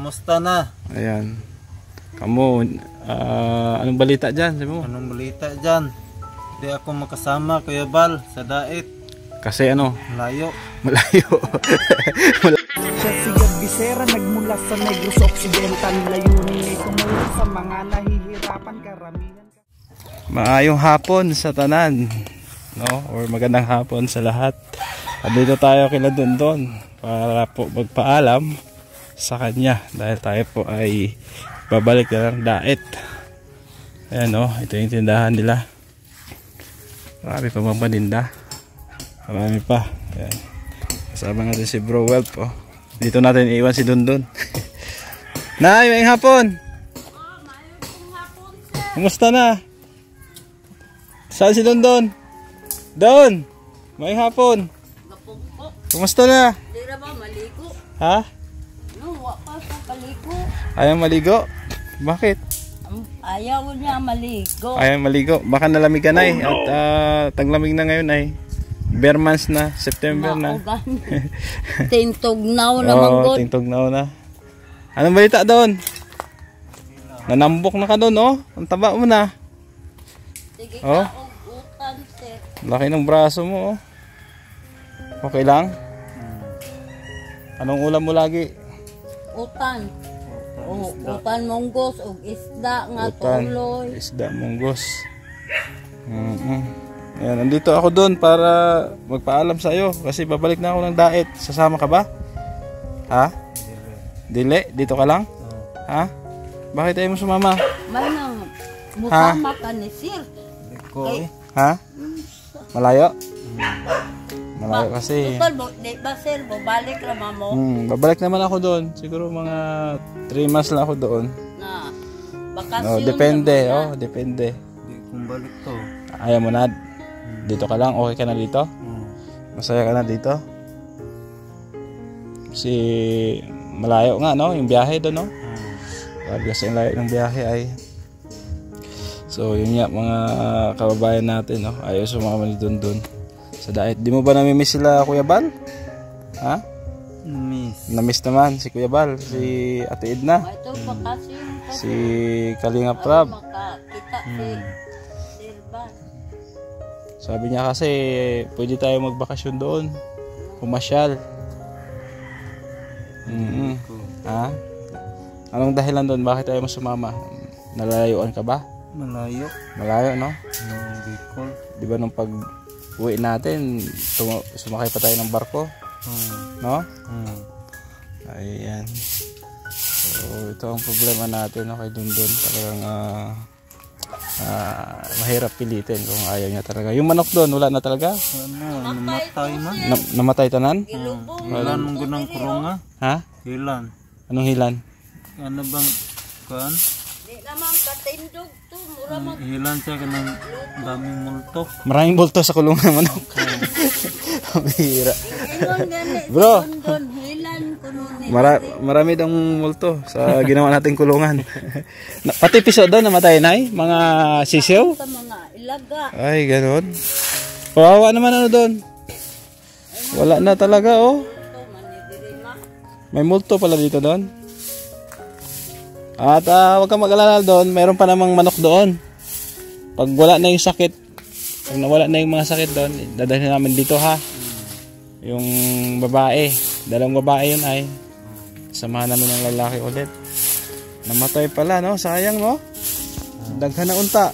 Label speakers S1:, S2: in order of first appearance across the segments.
S1: Kamusta na?
S2: Ayan. Kamu, anong balita dyan? Sabi mo?
S1: Anong balita dyan? Hindi ako makasama, Kuya Bal, sa dait.
S2: Kasi ano?
S1: Malayo.
S2: Malayo.
S3: Siya si Bisera, nagmula sa Negros Occidental. Layunin ay tumulong sa mga nahihirapan, karamihan.
S2: Maayong hapon sa tanan, no? Or magandang hapon sa lahat. Andito tayo kila Dondon para po magpaalam sa kanya dahil tayo po ay babalik na ng dait. Ayan, no? Ito yung tindahan nila. Marami pa bang paninda. Marami pa. Ayan. Kasama natin si Bro Welp, oh. Dito natin iwan si Dondon. Nay, may hapon. Kumusta na? Saan si Dondon? Don, may hapon. Kumusta na?
S4: Dira ba maligo?
S2: Ha?
S4: No, wa pa sa paligo.
S2: Ayaw maligo? Bakit?
S4: Ayaw niya maligo.
S2: Ayaw maligo. Baka nalamig ka na eh. At taglamig na ngayon ay. Bare months na. September na.
S4: Tintugnaw naman
S2: Oo,
S4: god.
S2: tintugnaw na. Anong balita doon? Nanambok na ka doon, oh. Ang taba mo na.
S4: Sige
S2: Oh.
S4: ka og utan, sir.
S2: Laki ng braso mo, oh. Okay lang? Anong ulam mo lagi?
S4: Utan. Oh, utan monggos og isda nga
S2: Utan,
S4: tuloy.
S2: isda, munggos. Ayan, nandito ako doon para magpaalam sa iyo kasi babalik na ako ng dait. Sasama ka ba? Ha? Dili? Dito ka lang? Ha? Bakit ayaw mo sumama?
S4: May nang musama ka ni sir.
S1: Ko eh.
S2: Ha? Malayo? Malayo kasi.
S4: Total, di ba sir, babalik naman mo
S2: Babalik naman ako doon. Siguro mga 3 months lang ako doon.
S4: na bakasyon.
S2: Depende.
S4: naman
S2: Oh, depende.
S1: Di kong balik to.
S2: Ayaw mo na. Dito ka lang. Okay ka na dito? Masaya ka na dito? Si malayo nga, no? Yung biyahe doon, no? Kasi yung layo ng biyahe ay. So, yun nga, mga kababayan natin, no? Ayaw sumama ni Dondon sa dait. Di mo ba namimiss sila, Kuya Bal? Ha?
S1: Miss.
S2: Namiss naman si Kuya Bal, si Ate Edna,
S4: Ito bakasyon ka.
S2: si Kalinga Prab.
S4: Makakita si Sir Bal.
S2: Sabi niya kasi, pwede tayo magbakasyon doon. Pumasyal. Ha? Anong dahilan doon? Bakit tayo sumama? Nalayuan ka ba?
S1: Malayo.
S2: Malayo, no?
S1: Bicol.
S2: Di ba nung pag uwi natin, sumakay pa tayo ng barko? No? Ayan. So, ito ang problema natin, no? Kay Dondon. Talagang mahirap pilitin kung ayaw niya talaga. Yung manok doon, wala na talaga?
S1: Ano? Namatay na?
S2: Namatay tanan?
S1: Hilan mong gunang kurunga?
S2: Ha?
S1: Hilan.
S2: Anong hilan?
S1: Ano bang kuan?
S4: Di naman katindog to. Mura mag
S1: Hilan siya ka ng daming multo.
S2: Maraming bulto sa kulungan ng manok. Bihira.
S4: Ingon gani.
S2: Bro.
S4: Don hilan kuno ni.
S2: Marami daw multo sa ginawa nating kulungan. Pati piso doon namatay na eh. Mga sisiw.
S4: Sa mga ilaga.
S2: Ay, gano'n. Kawawa naman ano doon. Wala na talaga, oh.
S4: Ito manidirima.
S2: May multo pala dito doon. At huwag kang mag-alala doon. Mayroon pa namang manok doon. Pag wala na yung sakit, pag nawala na yung mga sakit doon, dadalhin namin dito, ha. Yung babae. 2 babae yun ay. Samahan namin ng lalaki ulit. Namatay pala, no? Sayang, no? Daghan na unta.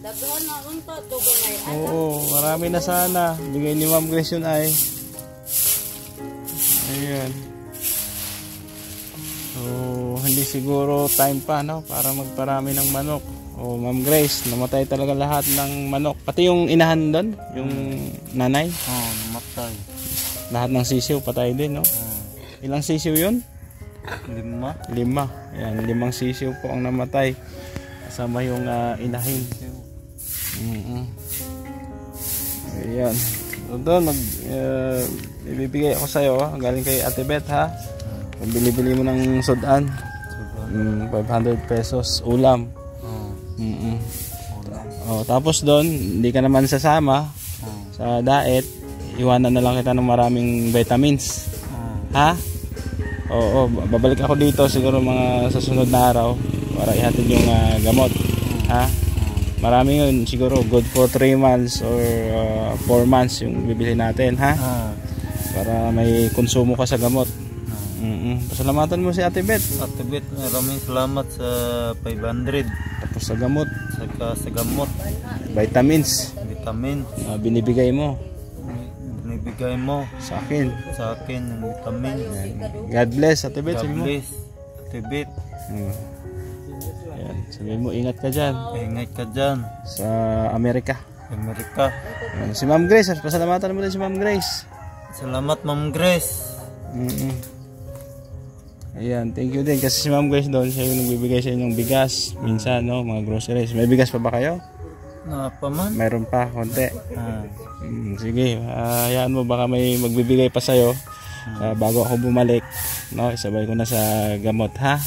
S4: Daghan na unta tugon ay
S2: Oo, marami na sana. Bigay ni Ma'am Grace yun ay. Ayan. So, hindi siguro time pa, no? Para magparami ng manok. O, Ma'am Grace, namatay talaga lahat ng manok. Pati yung inahan doon, yung nanay.
S1: Namatay.
S2: Lahat ng sisiw, patay din, no? Ilang sisiw yun?
S1: 5.
S2: 5. Ayan, 5 sisiw po ang namatay. Kasama yung inahin. Ayan. So, doon, ibibigay ako sa'yo, galing kay Ate Beth, ha? Bili-bili mo ng sudan. 500 pesos, ulam. Tapos doon, hindi ka naman sasama sa diet. Iwanan na lang kita ng maraming vitamins. Ha? Oo, babalik ako dito siguro mga sa sunod na araw para ihatid yung gamot. Ha? Marami yun, siguro good for 3 months or 4 months yung bibili natin, ha? Para may konsumo ka sa gamot. Pasalamatan mo si Ate Beth.
S1: Ate Beth, maraming salamat sa 500.
S2: Tapos sa gamot,
S1: Saka sa gamot,
S2: vitamins,
S1: vitamin,
S2: binibigay mo
S1: binibigay mo
S2: sa akin.
S1: sa akin yung vitamin.
S2: God bless, Ate Beth.
S1: God
S2: Sabi mo.
S1: bless, Ate Beth.
S2: Ayan, sabi mo, ingat ka dyan
S1: Ingat ka dyan,
S2: sa Amerika.
S1: Amerika.
S2: Si Ma'am Grace, pasalamatan mo din si Ma'am Grace.
S1: Salamat, Ma'am Grace.
S2: Ayan, thank you din kasi si Ma'am Grace doon, siya yung nagbibigay sa inyong bigas minsan, no, mga groceries. May bigas pa ba kayo?
S1: Pa man?
S2: Mayroon pa, konti. Sige, hayaan mo, baka may magbibigay pa sa'yo bago ako bumalik, no, isabay ko na sa gamot, ha?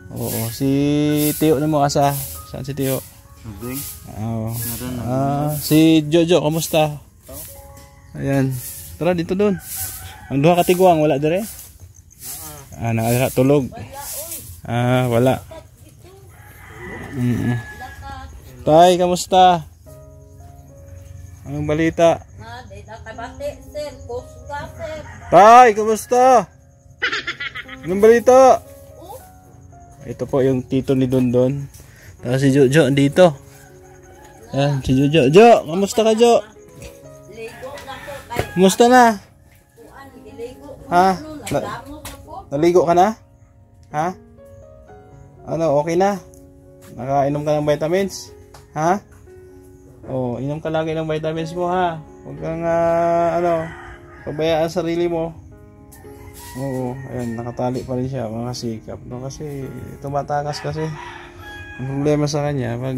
S2: Oo, si Tio na mo asa. Saan si Tio? Oo. Si Jojo, kamusta? Ayan, tara dito doon. Ang duha katigwang, wala dire? Nakatulog. Wala. Tay, kamusta? Anong balita? Tay, kamusta? Anong balita? Ito po yung tito ni Dondon. Tapos si Jojo dito. Ayan, si Jojo. Jo, kamusta ka, Jo? Kamusta na? Ha? Naligo ka na? Ha? Ano, okay na? Nakainom ka ng vitamins? Ha? Oh, inom ka lagi ng vitamins mo, ha? Huwag kang, pabayaan sarili mo. Oo, ayan, nakatali pa rin siya, mga sikap, no? Kasi, tumatakas kasi. Ang problema sa kanya, pag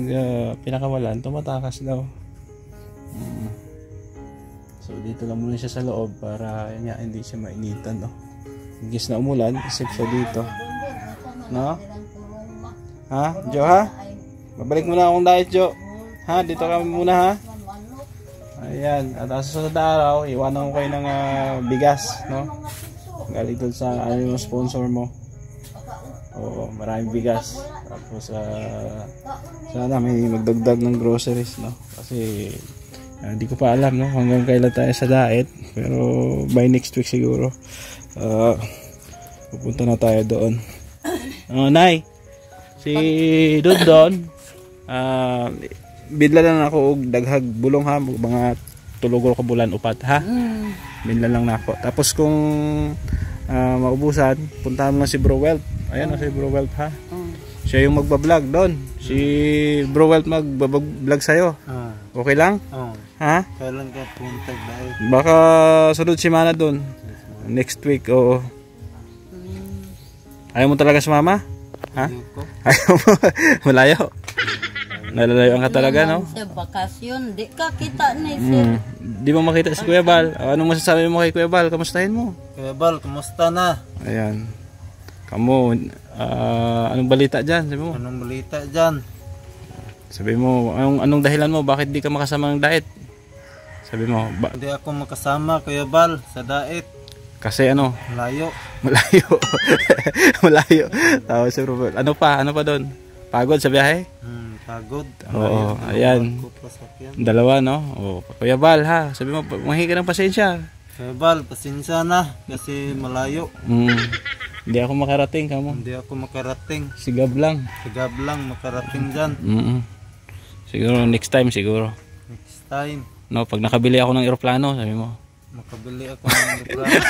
S2: pinakawalan, tumatakas daw. So, dito lang muna siya sa loob para hindi siya mainitan, no? Gis na umulan, isip siya dito. No? Ha? Jo, ha? Babalik muna akong diet, Jo. Ha? Dito kami muna, ha? Ayan. At sa susunod na araw, iwanan ko kayo ng bigas, no? Galing doon sa yung sponsor mo. Oo, maraming bigas. Tapos, sana may magdagdag ng groceries, no? Kasi, hindi ko pa alam, no? Hanggang kailan tayo sa diet. Pero, by next week siguro. Pupunta na tayo doon. Nay, si Dondon, bidla lang ako og daghag bulong, ha, mga tulugol ko bulan upat, ha. Bidla lang na ako. Tapos kung maubusan, puntahan mo si Bro Welt. Ayan, si Bro Welt, ha. Siya yung magbablog doon. Si Bro Welt magbablog sa'yo. Okay lang? Ha?
S1: Kailan ka punta dahil?
S2: Baka sunod semana doon. Next week, oo. Ayaw mo talaga sumama? Ha? Ayaw mo? Malayo? Nalalayo ka talaga, no?
S4: Sa bakasyon, di ka kita ni sir.
S2: Di mo makita si Kuya Bal. Anong masasabi mo kay Kuya Bal? Kamustahin mo?
S1: Kuya Bal, kumusta na?
S2: Ayan. Kamu, anong balita dyan? Sabi mo.
S1: Anong balita dyan?
S2: Sabi mo, anong dahilan mo? Bakit di ka makasama ng diet? Sabi mo,
S1: hindi ako makasama, Kuya Bal, sa diet.
S2: Kasi ano?
S1: Malayo.
S2: Malayo. Tapos si Robert, ano pa doon? Pagod sa biyahe?
S1: Pagod.
S2: Oo, ayan. Dalawa, no? O, Kuya Bal, ha? Sabi mo, mahingi ka ng pasensya.
S1: Kuya Bal, pasensya na kasi malayo.
S2: Hindi ako makarating, kamo.
S1: Hindi ako makarating.
S2: Sigab lang.
S1: Sigab lang makarating dyan.
S2: Siguro next time siguro.
S1: Next time.
S2: No, pag nakabili ako ng eroplano, sabi mo.
S1: Makabili ako ng eroplano.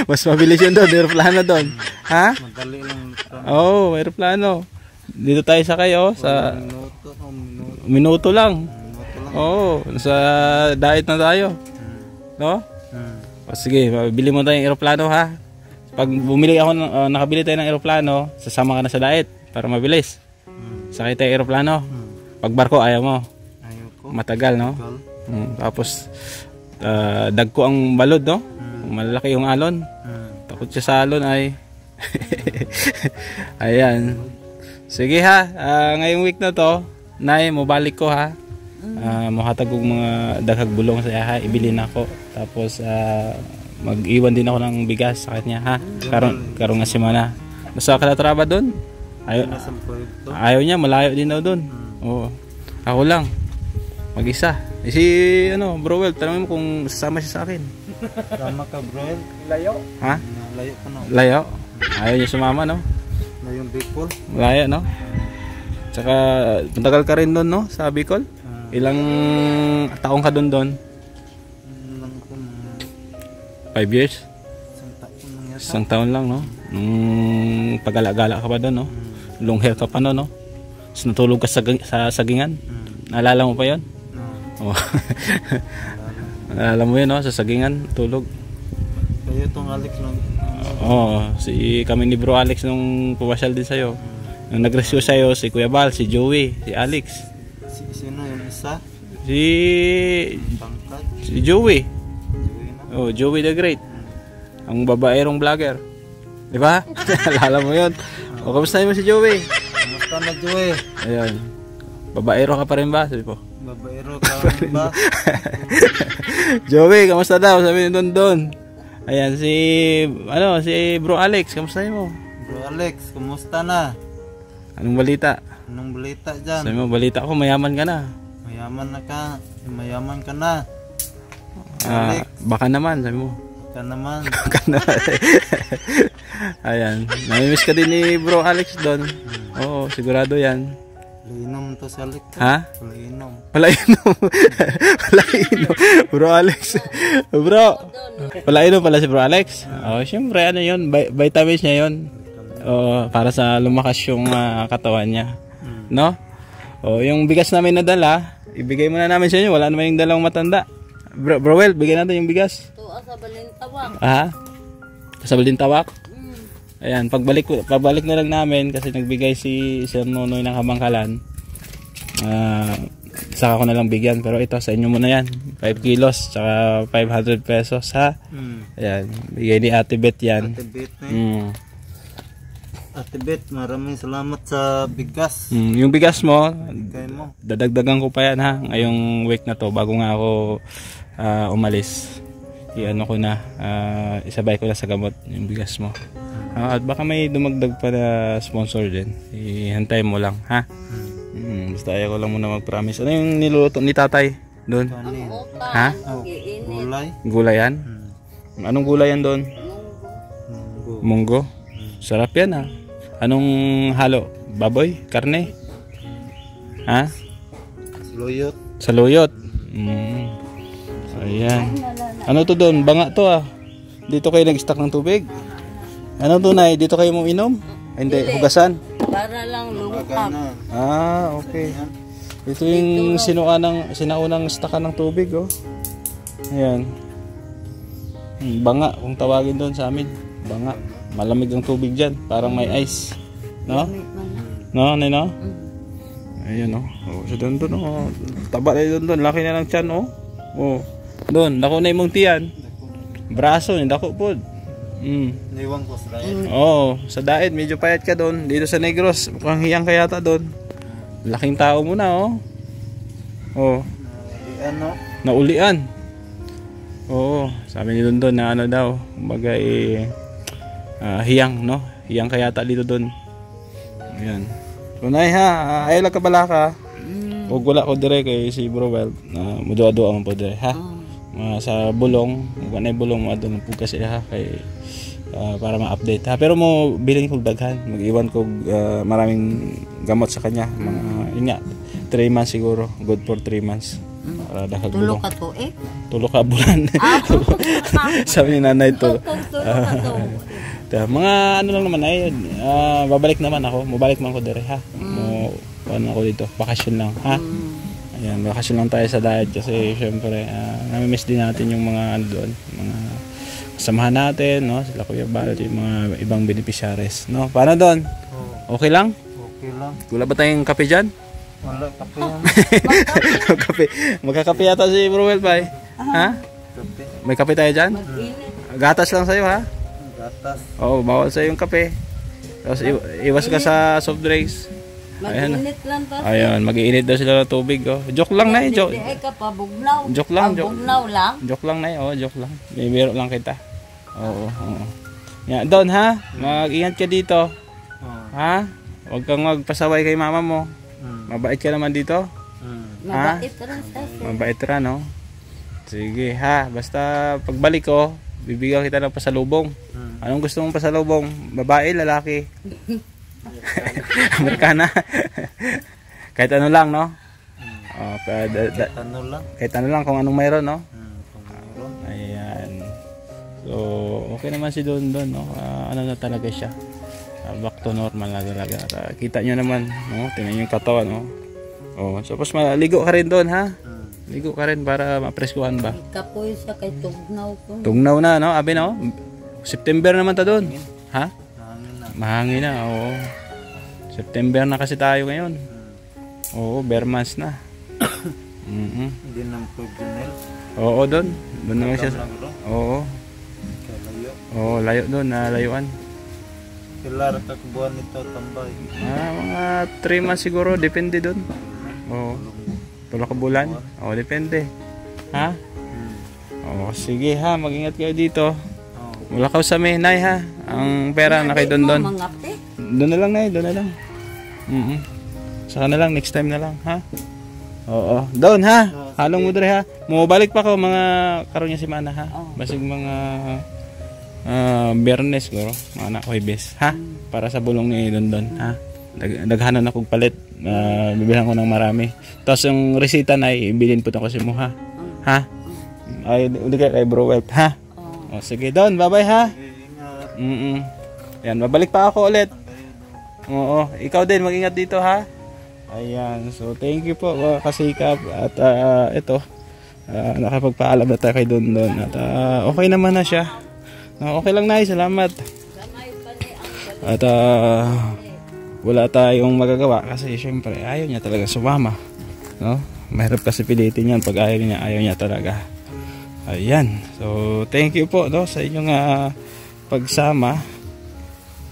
S2: Mas mabilis yun doon, eroplano doon. Ha?
S1: Madali lang eroplano.
S2: Oo, eroplano. Dito tayo sakay, sa minuto lang. Oo, sa diet na tayo. No? O, sige, bili mo tayong eroplano, ha? Pag nakabili tayo ng eroplano, sasama ka na sa diet para mabilis. Sakay tayo eroplano. Pag barko, ayaw mo. Matagal, no? Tapos dagko ang balod, no? Malaki yung alon. Takot siya sa alon ay ayan. Sige, ha, ngayong week na to, Nay, mabalik ko, ha. Mahatag og mga daghag bulong sa iya, ha. Ibili na ako. Tapos mag-iwan din ako ng bigas sa kanya, ha? Karong nga semana. Gusto ka na doon?
S1: Nasa puwito.
S2: Ayaw niya, malayo din daw doon. Oo. Ako lang. Mag-isa. Si Browell, tanongin mo kung sasama siya sa akin.
S1: Tama ka, Broel.
S2: Ha?
S1: Layo ka na.
S2: Layo. Ayaw niya sumama, no?
S1: Layong Bicol.
S2: Malayo, no? Tsaka, matagal ka rin doon, no? Sa Bicol? Ilang taong ka doon?
S1: Nang kung
S2: 5 years?
S1: isang taon nang yata.
S2: Isang taon lang, no? Nung pagala-gala ka pa doon, no? Long hair ka pa, no? Tapos natulog ka sa sagingan. Naalala mo pa yon?
S1: No.
S2: Oh. Naalala mo yun, no? Sa sagingan, tulog.
S1: Kaya itong Alex lang.
S2: Si kami ni Bro Alex nung pumasyal din sa'yo. Nung nag-rescue sa'yo, si Kuya Bal, si Joey, si Alex.
S1: Sino yung isa? Bangkad.
S2: Si Joey.
S1: Joey na.
S2: Oh, Joey the Great. Ang babaerong vlogger. Di ba? Alala mo yun. O, kamusta mo si Joey?
S1: Kamusta na, Joey?
S2: Ayun. Babaero ka pa rin ba? Sabi po.
S1: Babaero ka ba?
S2: Joey, kamusta daw? Sabi ni Don. Ayan, si Bro Alex, kamusta mo?
S1: Bro Alex, kumusta na?
S2: Anong balita?
S1: Anong balita dyan?
S2: Sabi mo, balita ko, mayaman ka na.
S1: Mayaman ka na.
S2: Ah, baka naman, sabi mo.
S1: Ka naman.
S2: Baka naman. Ayan, namimiss ka din ni Bro Alex doon. Oo, sigurado yan.
S1: Palainom to sa Alex.
S2: Ha?
S1: Palainom.
S2: Palainom. Bro Alex. Bro. Palainom pala si Bro Alex. Oh, syempre ano 'yon, vitamins niya 'yon. Oh, para sa lumakas yung katawan niya. No? Oh, yung bigas namin nadala, ibigay muna namin sa inyo. Wala naman yung dalang matanda. Browell, bigyan natin yung bigas.
S4: Tuwa sa balintawak.
S2: Ha? Sa balintawak? Ayan, pagbalik na lang namin kasi nagbigay si Sir Nonoy ng Kabangkalan. Saka ko na lang bigyan, pero ito sa inyo muna yan. 5 kilos, tsaka 500 pesos, ha? Ayan, bigay ni Ate Beth yan.
S1: Ate Beth na. Ate Beth, maraming salamat sa bigas.
S2: Yung bigas mo,
S1: Bigay mo.
S2: dadagdagan ko pa yan, ha? Ngayong week na to, bago nga ako umalis. I-ano ko na, isabay ko na sa gamot yung bigas mo. At baka may dumagdag pa na sponsor din. Ihantay mo lang, ha? Basta ayaw ko lang muna mag-promise. Ano yung niluluto ni tatay doon?
S1: Kanin.
S2: Ha?
S1: Gulay.
S2: Gulay yan? Anong gulay yan doon? Munggo. Sarap yan, ha? Anong halo? Baboy? Karne? Ha?
S1: Luyot.
S2: Sa luyot. Ayan. Ano to doon? Banga to, ah. Dito kayo nag-stock ng tubig. Ano tunay? Dito kayo mo inom? Hindi, hugasan.
S4: Para lang lumukap.
S2: Ah, okay. Ito yung sinaunang stockan ng tubig, oh. Ayan. Banga, kung tawagin doon sa amin. Banga. Malamig ang tubig dyan. Parang may ice. No? No, no? Ayan, oh. So doon, oh. Taba na doon. Laki na ng tiyan, oh. Oh. Doon, dako na yung tiyan. Braso, dako po.
S1: Niwang ko sa daet.
S2: Oo, sa daet medyo payat ka doon. Dito sa Negros, mukhang hiyang ka yata doon. Laking tao mo na, oh. Oh. Naulian. Oo, sabi ni doon na ano daw, kumbaga hiyang, no? Hiyang ka yata dito doon. Ayan. Tunay, ha, ay lang ka bala ka. Huwag wala ko dire kay si Browell. Mudo-ado ang po dire, ha? Sa bulong, kung ano yung bulong mo doon po kasi, ha, kay para ma-update, ha. Pero mo biling kog daghan, mag-iwan kog maraming gamot sa kanya, mga 3 months siguro, good for 3 months para dahag bulong. Tulo ka bulan. Sabi ni nanay to. Mga ano lang naman ay babalik naman ako, mabalik man ko dire, ha. Ano ako dito, bakasyon lang, ha. Ayan, bakasyon lang tayo sa diet kasi syempre nami-miss din natin yung mga ano doon, mga kasamahan natin, no? Sila Kuya Bal, yung mga ibang beneficiaries, no? Paano doon? Okay lang?
S1: Okay lang.
S2: Wala ba tayong kape dyan?
S1: Wala kape yan.
S2: Kape. Magkakape yata si Browell pa, eh. Ha?
S1: Kape.
S2: May kape tayo dyan? Gatas lang sa'yo, ha?
S1: Gatas.
S2: Oo, bawal sa'yo yung kape. Tapos iwas ka sa soft drinks.
S4: Mag-init lang to.
S2: Ayun, mag-iinit daw sila ng tubig, oh. Joke lang na, joke.
S4: Hindi ka pa bugnaw.
S2: Joke lang, joke.
S4: Bugnaw lang.
S2: Joke lang na, oh, joke lang. May biro lang kita. Oo, oo. Yan, Don ha, mag-ingat ka dito.
S1: Oh.
S2: Ha? Huwag kang magpasaway kay mama mo. Mabait ka naman dito.
S4: Mabait rin siya.
S2: Mabait rin, no? Sige ha, basta pagbalik ko, bibigyan kita ng pasalubong. Anong gusto mong pasalubong? Babae, lalaki? Amerikana. Kahit ano lang, no?
S1: Ano lang.
S2: Kahit ano lang kung anong mayroon, no?
S1: Kung mayroon.
S2: Ayan. So, okay naman si Don, no? Ano na talaga siya. Back to normal na talaga. Kita nyo naman, no? Tingnan nyo yung katawan, no? Oh, tapos maligo ka rin doon, ha? Ligo ka rin para mapreskuhan ba?
S4: Kapoy siya kay tugnaw ko.
S2: Tugnaw na, no? Abi, no? September naman ta doon. Ha?
S1: Hangin na.
S2: Mahangin na, oo. September na kasi tayo ngayon. Oo, bare months na.
S1: Hindi nang pagdunel.
S2: Oo, doon. Doon naman siya. Oo.
S1: Kalayo.
S2: Oo, layo doon, layuan.
S1: Kilar kakubuan nito tambay.
S2: Mga 3 months siguro, depende doon. Oo. 3 ka bulan. Oo, depende. Ha? Oo, sige ha, mag-ingat kayo dito. Wala ka sa Nay ha. Ang pera na kay Don Don. Doon na lang, Nay, doon na lang. Saka na lang, next time na lang, ha? Oo. Doon ha. Halong mo dre ha. Mabalik pa ko mga karon niya si Mana ha. Basig mga Biyernes siguro, mga anak ko Huwebes, ha? Para sa bulong ni Don Don, ha? Daghanan akong palit. Bibilang ko ng marami. Tapos yung resita na ibilin po ko si mo, ha? Ha? Ay, uli kay Bro Welt, ha? O, sige Don, bye-bye ha. Yan, babalik pa ako ulit. Oo, ikaw din mag-ingat dito ha. Ayan, so thank you po kasikap. At ito, nakapagpaalam na tayo kay Don Don. At okay naman na siya. Okay lang na, salamat. At wala tayong magagawa kasi syempre ayaw niya talaga sumama, no? Mahirap kasi pilitin yan pag ayaw niya talaga. Ayan, so thank you po, no, sa inyong pagsama.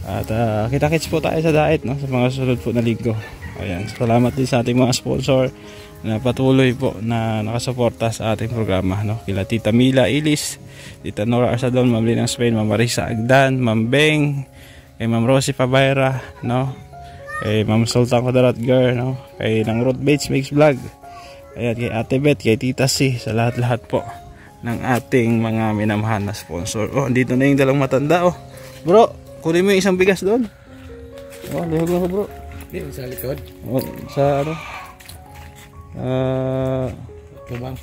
S2: At kita-kits po tayo sa diet, no, sa mga sunod po na linggo. Ayan, salamat din sa ating mga sponsor na patuloy po na nakasuporta sa ating programa, no? Kila Tita Mila Ilis, Tita Nora Arsadon, Ma'am Linang Spain, Ma'am Marisa Agdan, Ma'am Beng, kay Ma'am Rosie Pabayra, no? Kay Ma'am Sultan Kudarat Girl, no? Kay Nang Road Bates Mix Vlog. Ayan, kay Ate Beth, kay Tita C, sa lahat-lahat po ng ating mga minamahal na sponsor. Oh, dito na yung dalang matanda, oh. Bro, kunin mo yung isang bigas doon. Oh, lihog na ko, bro.
S5: Dito sa likod.
S2: Oh, sa ano?
S5: Tumang.